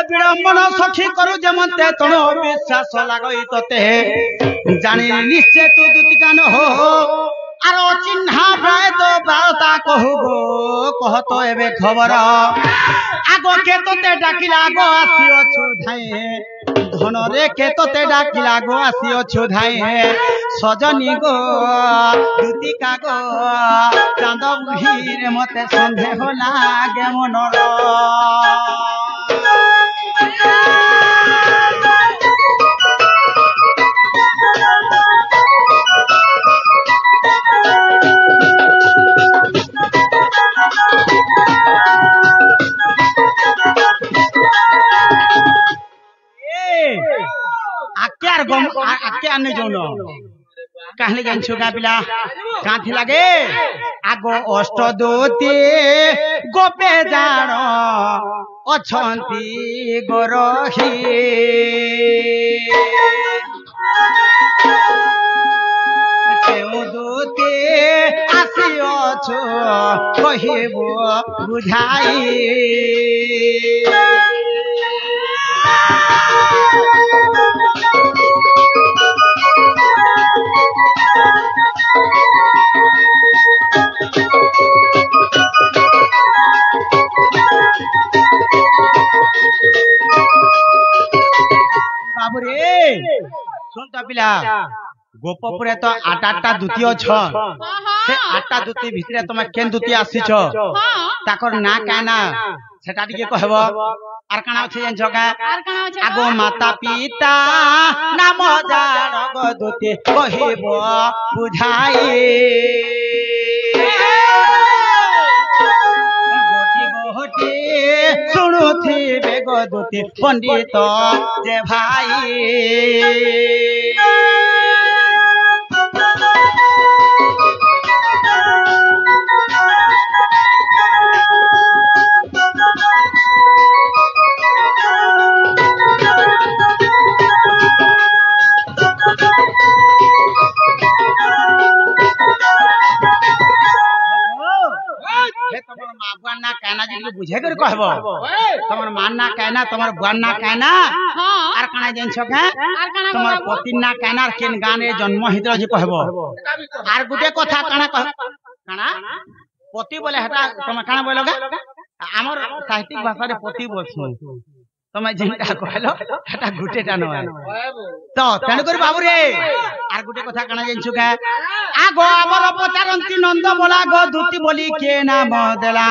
বিড়ম্বন সখী করু যেমতে তণ বিশ্বাস লাগই তোতে জানি নিশ্চয় তু দুতি কান হো আর চিহ্না প্রায় তো বার্তা কহব কহ তো এবে খবর আগ কে তোতে ডাকিলা গো আসিଅছু ধাই ধনরে কে তোতে ডাকিলা গো আসিଅছু ধাই সজনী গো দুতিকা গো চাঁদ বুড়িরে মতে সন্দেহ লাগে মনর आके आने जौन कहले जानछु गा पिला काथि लागे आगो अष्टदूती गोपे जाण अछंती गोरही दूती आसिअछु कहिबो बुझाई बाबुरे सुन तो पिला गोपपुरे तो आठटा दूती अछ से आठटा दूती भितरे तुम केन दूती आसीछ ताकर ना काना सेटा टिके कहबो आर काना अछि जन जगा आगो माता पिता नाम जान गो दूती कहिबो बुझाई गोटी गोटी सुनुथि बेगो दूती पंडित जे भाई बुझे कर कहबो तमर मान ना कहना तमर बुआन ना कहना आर काना जैनछ के तमर पति ना कहना केन गाने जन्म हितर जे कहबो आर गुटे कथा काना कह काना पति बोले हटा तम काना बोलगा हमर साहित्यिक भाषा रे पति बोलछु तमे जेनटा कहलो हटा गुटेटा न तो तण कर बाबू रे आर गुटे कथा काना जैनछ के आगो आबर पचारंती नंद बोला गो दूती बोली के नाम देला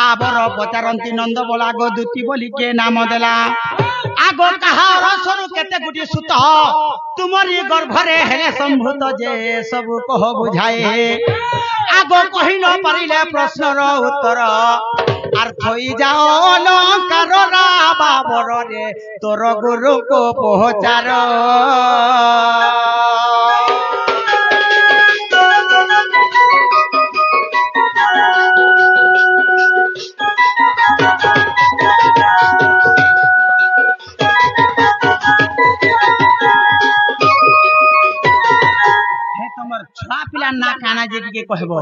आबर पचारंती नंद बोला गो दूती बोली के नाम देला आगो कहार सरू केते गुटी सुत तुमरी गर्भरे हेले संभूत जे सब कह बुझाए आगो कहि न परिले प्रश्नर उत्तर आर थई जाओ अलंकार रा बाबर रे तोर गुरु को पहचार पिला ना काना जे के कहबो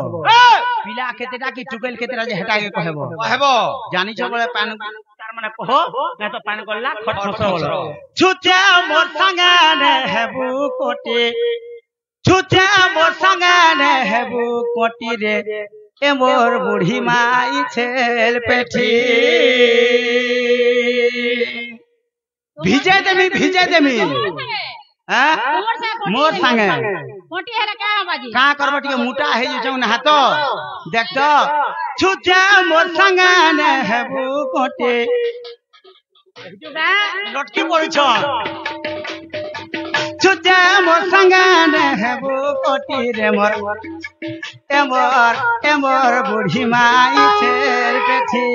पिला केतेटा की टुकेल केतेटा जे हटा के कहबो जानि छ बळे पान तार माने कहो ना तो पान गल्ला खट खस बोलो छुचा मोर संगे ने हेबू कोटी छुचा मोर संगे ने हेबू कोटी रे ए मोर बुढ़ी माई छेल पेठी भिजे देमी मोर संगे कोटी हेला का बाजी का करबो टिके मोटा हे जे न हाथ देख तो छुचा मोर संगे ने हेबू कोटी लटकी पड़ी छ छुचा मोर संगे ने हेबू कोटी रे मोर एमोर बुढ़ी माई छेल पेठी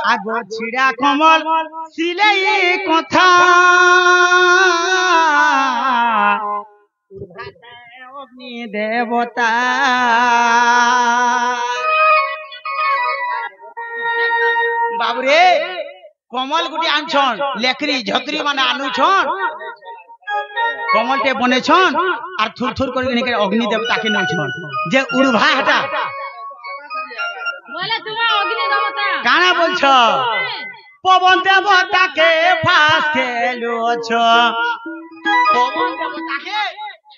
आगो छिड़ा कमल सिले कथा देवता बाबुरे कमल गुटी आनछन लेखरी झकरी माने आनुछन कमल टे बनेछन और थुर थुर करके निके अग्नि देवता के नछन जे उड़भा हटा बोले तुम अग्नि देवता काना बोलछ पवन देवता के फास खेलो छ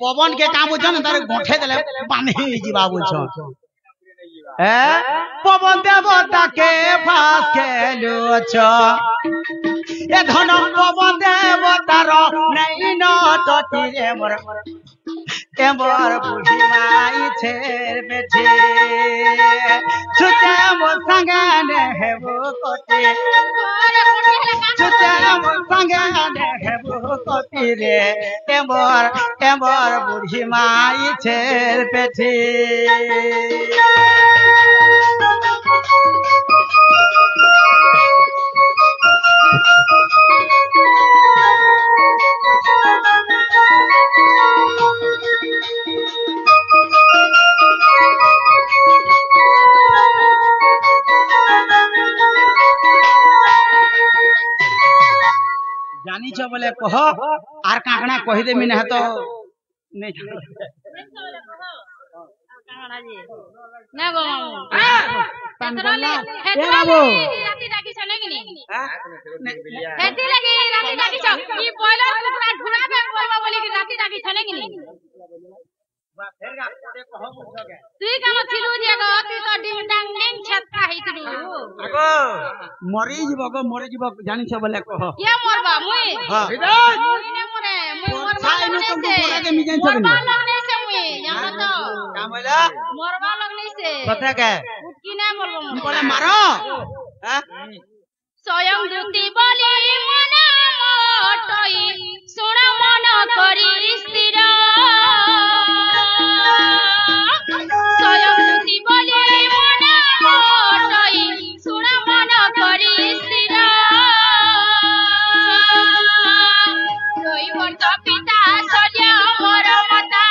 पवन के काम बुझन तारे गोठे देले बांधे जीवा बुझ पवन देवता के फास खेलो छ ए धन पवन देवतार नहीं न तटी रे मोर एमर बुढ़ी माई छेर बेठे छुटे मो संगे हेबो कोटे छुटे मो संगे हेबो कोटे रे एमर बुढ़ी माई छेर बेठे जानी छ बोले कह आर काकना कहि देमी न तो नहीं ना गो पानगल्ला ए बाबू राती डाकी छने कि नहीं हेती लगी राती डाकी छ ई बॉयलर कुकरा ढुरा पे बोलबा बोली कि राती डाकी छने कि नहीं बा फेर गा ते कह बुझगे तुई काम थिलु जेगो तू तो डिंग डांग डिंग छत्ता हितलु आगो मरी जीव जानी छ बोले कह के मरबा मुई हां मुई ने मरे मुई मरबा साइनो तुम बोला के मी जान मरबा छबनी लग नहीं से मुई जानो तो का बोला मरबा लग नहीं से कते के उठकी ना मरबा बोले मारो हां स्वयं दुती बोली मन मोटई सुण मन करी स्थिर स्वयं दुती बोली मन मोटई सुण मन करी स्थिर रोई वर्त पिता सल्य मोर माता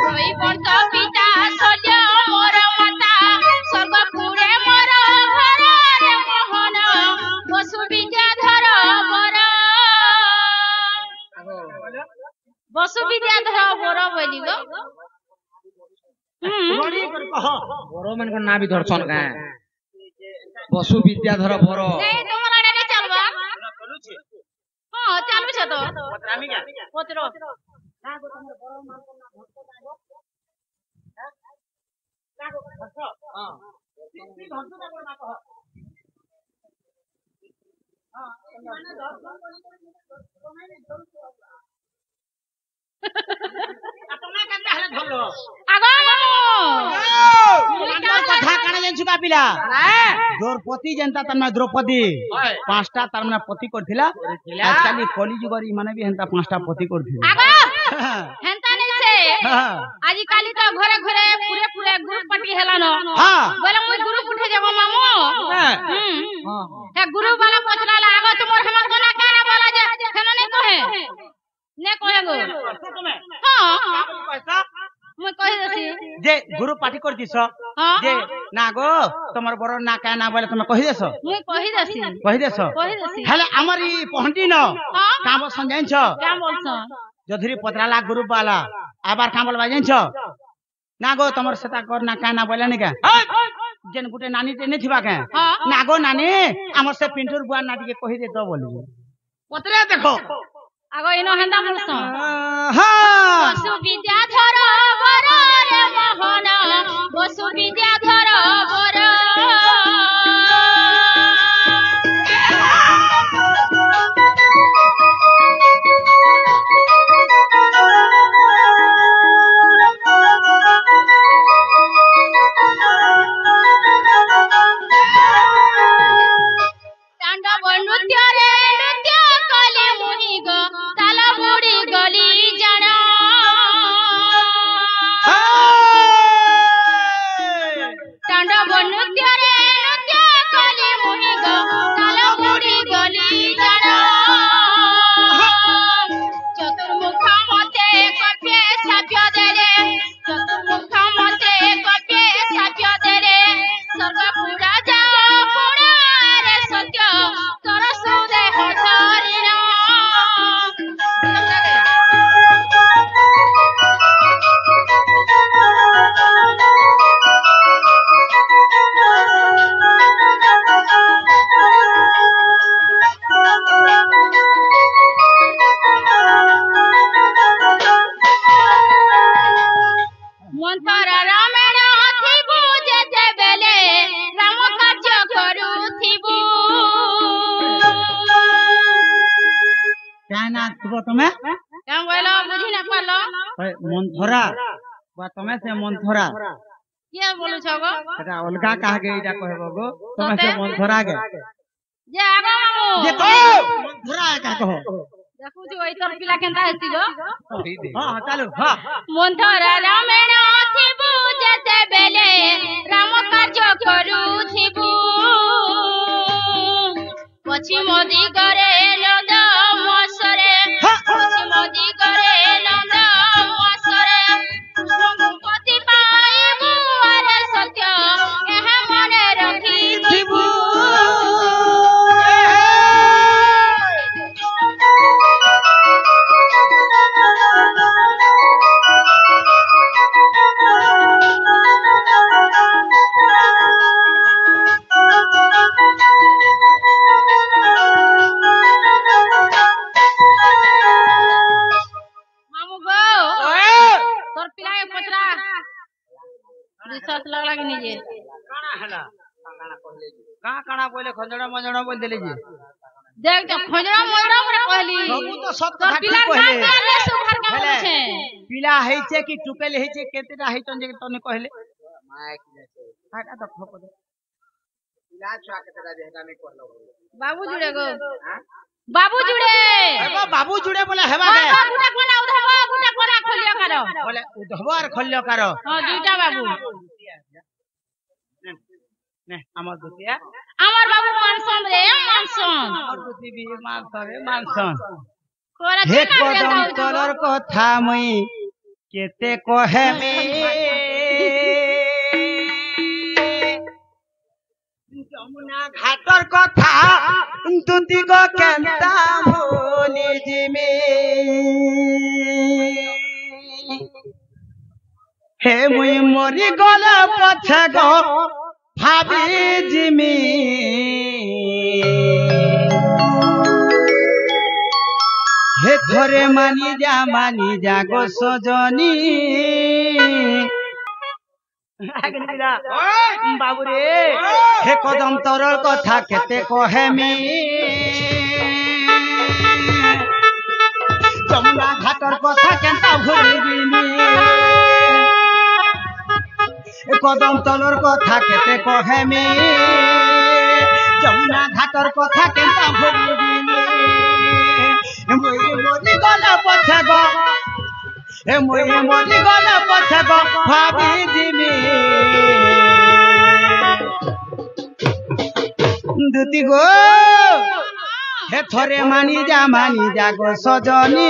रोई वर्त पिता सल्य मोर माता स्वर्गपुरे मोर घर रे मोहन बसु विद्याधर बर बसु विद्याधर बर बोली गो बड़ी कर कह बरो मन का ना भी दर्शन का बसु विद्याधर बरो नहीं तुम्हारा नहीं चलबा हां चालू छ तो पत्रामी क्या पोतरो ना गो तुम बरो मान को ना भक्त जागो जागो भक्त हां ती भक्त जागो ना कह हां माने दर्शन बोली तो नहीं अपना करता है धोलो आगो कथा काना जेन छुका पिला द्रौपदी जनता तन्ना द्रौपदी पांचटा तार माने पति करथिला आजकल कली जुगरी माने भी हंता पांचटा पति करथिला आगो हेंता नहीं से आज काली तो घरे घरे पूरे पूरे ग्रुप पार्टी हेला न हां बोले मुई ग्रुप उठे जाबो मामू हे ग्रुप वाला पछला आगो तुमर हमर कोना काना बोला जे हेनो नहीं कहे ने कहे गो हां पैसा मुई कहि दसी जे गुरु पार्टी कर दिस जे ना गो तमर बरो ना का ना बोले तुम कहि देस मुई कहि दसी हेले हमर ई पहंटी न काम संजाइन छ क्या बोलछ जोधरी पतराला ग्रुप वाला आबार काम बोलबा जाइन छ ना गो तमर सेता कर ना का ना बोले ने का जेन गुटे नानी ते ने थिबा के ना गो नानी हमर से पिंटूर बुआ नाटी के कहि दे तो बोली पतरे देखो आगो इनो हेंदा बोलछ हां बसु विद्याधर बर रे मोहन बसु विद्याधर बर तांडव नृत्य रे नृत्य कले मुनि गो ताल मुड़ी गली जाना কেন বলো বুঝি না পারলো মন্থরা বা তুমি সে মন্থরা কি বলছ গো এটা অলগা কাহাকে এটা কহব গো তুমি সে মন্থরা গে যে আগো মামু যে তো মন্থরা কা কহ দেখুছি ওই তোর পিলা কেনতা হেছি গো হ্যাঁ চালু হ্যাঁ মন্থরা রামেণ থিবু যেতে বেলে রাম কার্য করুথিবু পশ্চিম দিগরে নন্দ মসরে পশ্চিম দিগরে নন্দ মসরে পতি পাইবু আরে সত্য এহে মনে রখিথিবু মামু গো তোর পিলাকে পচরা বিশ্বাস লাগলা কি নিজে কানা হলা কানা বলে খঞ্জড়া মঞ্জড়া বল দেলে যে দেখ তো খজরা মজরা করে কইলি ସବୁ ତ ସତ তোর କଥା পিলা କହିଲେ। কানে সুভার কাম ହେଲେ আছে ପିଲା ହେଇଛେ କି ଟୁକେଲ ହେଇଛେ କେତେଟା ହେଇଛନ୍ ଯେ ତନେ କହିଲେ ହାଟା ତ ଖପ ଦେ ପିଲା ଛୁଆ କେତେଟା ଯେ ହେଟା ନେ କହିଲ बाबू जुड़े गो बाबू जुड़े एगो बाबू जुड़े बोले हेबा हां के गुटा कोना उधब गुटा कोना खोलियो करो बोले उधबर खल्य कार हां दुईटा बाबू ने हमर दुतिया আমার বাবু মানসন রে মানসন हमर दुति भी मानसरे मानसन কোরা हे চিনা कदम দাও तलर कथा मुई केते कहेमी যমুনা ঘাটর কথা দুতি গো কেনতা ভুলি জিমি হে মুই মরি গল পছে গো ভাবি জিমি হে ধরে মানি যা গো সজনী বাবু রে হে কদম তরল কথা কেতে কহেমি যমুনা ঘাটর কথা কেনতা ভুলি দিনি কদম তলর কথা কেতে কহেমি যমুনা ঘাটর কথা কেনতা ভুলি দিনি মুই মরি গল পছে গো হে মুই মরি গল পছে গো ভাবি দিমি দুতি গো হে থরে মানি যা গো সজনী